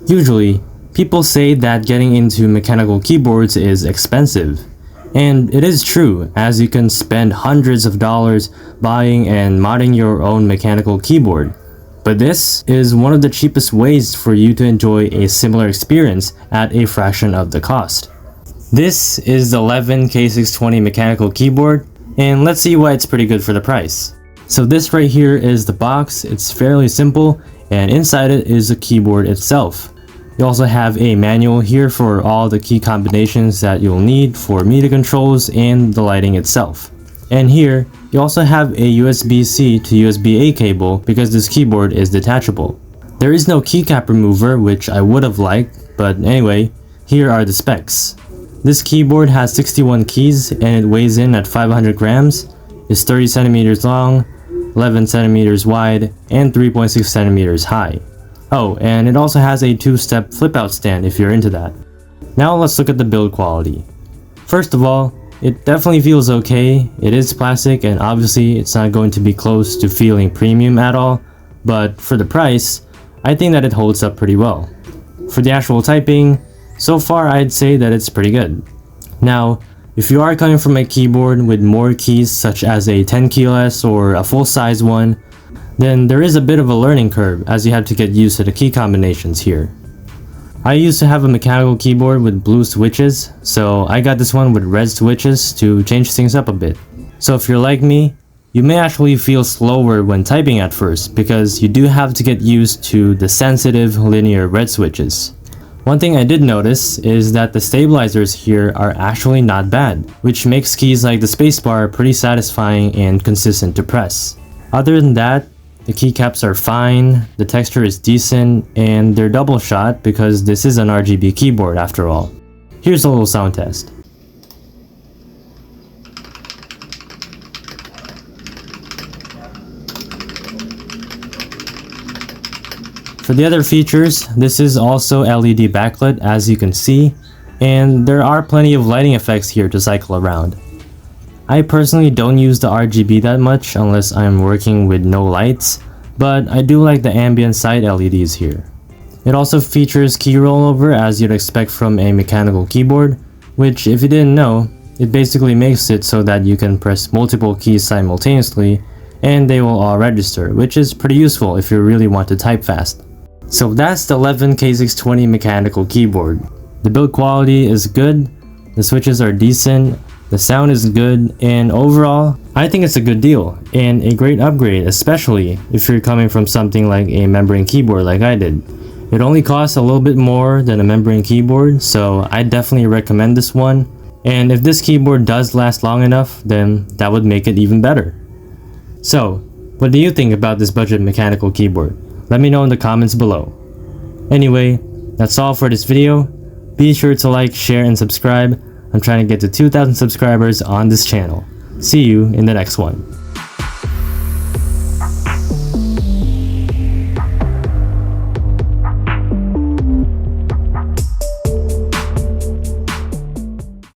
Usually, people say that getting into mechanical keyboards is expensive. And it is true, as you can spend hundreds of dollars buying and modding your own mechanical keyboard. But this is one of the cheapest ways for you to enjoy a similar experience at a fraction of the cost. This is the Leaven K620 mechanical keyboard, and let's see why it's pretty good for the price. So this right here is the box. It's fairly simple, and inside it is the keyboard itself. You also have a manual here for all the key combinations that you'll need for MIDI controls and the lighting itself. And here, you also have a USB-C to USB-A cable because this keyboard is detachable. There is no keycap remover, which I would have liked, but anyway, here are the specs. This keyboard has 61 keys and it weighs in at 500 grams, is 30 centimeters long, 11 centimeters wide, and 3.6 centimeters high. Oh, and it also has a 2-step flip-out stand if you're into that. Now let's look at the build quality. First of all, it definitely feels okay. It is plastic and obviously it's not going to be close to feeling premium at all, but for the price, I think that it holds up pretty well. For the actual typing, so far I'd say that it's pretty good. Now, if you are coming from a keyboard with more keys such as a 10 keyless or a full-size one, then there is a bit of a learning curve as you have to get used to the key combinations here. I used to have a mechanical keyboard with blue switches, so I got this one with red switches to change things up a bit. So if you're like me, you may actually feel slower when typing at first because you do have to get used to the sensitive linear red switches. One thing I did notice is that the stabilizers here are actually not bad, which makes keys like the spacebar pretty satisfying and consistent to press. Other than that, the keycaps are fine, the texture is decent, and they're double shot because this is an RGB keyboard after all. Here's a little sound test. For the other features, this is also LED backlit as you can see, and there are plenty of lighting effects here to cycle around. I personally don't use the RGB that much unless I'm working with no lights, but I do like the ambient side LEDs here. It also features key rollover as you'd expect from a mechanical keyboard, which if you didn't know, it basically makes it so that you can press multiple keys simultaneously and they will all register, which is pretty useful if you really want to type fast. So that's the Leaven K620 mechanical keyboard. The build quality is good, the switches are decent, the sound is good, and overall, I think it's a good deal and a great upgrade, especially if you're coming from something like a membrane keyboard like I did. It only costs a little bit more than a membrane keyboard, so I definitely recommend this one. And if this keyboard does last long enough, then that would make it even better. So, what do you think about this budget mechanical keyboard? Let me know in the comments below. Anyway, that's all for this video. Be sure to like, share, and subscribe. I'm trying to get to 2,000 subscribers on this channel. See you in the next one.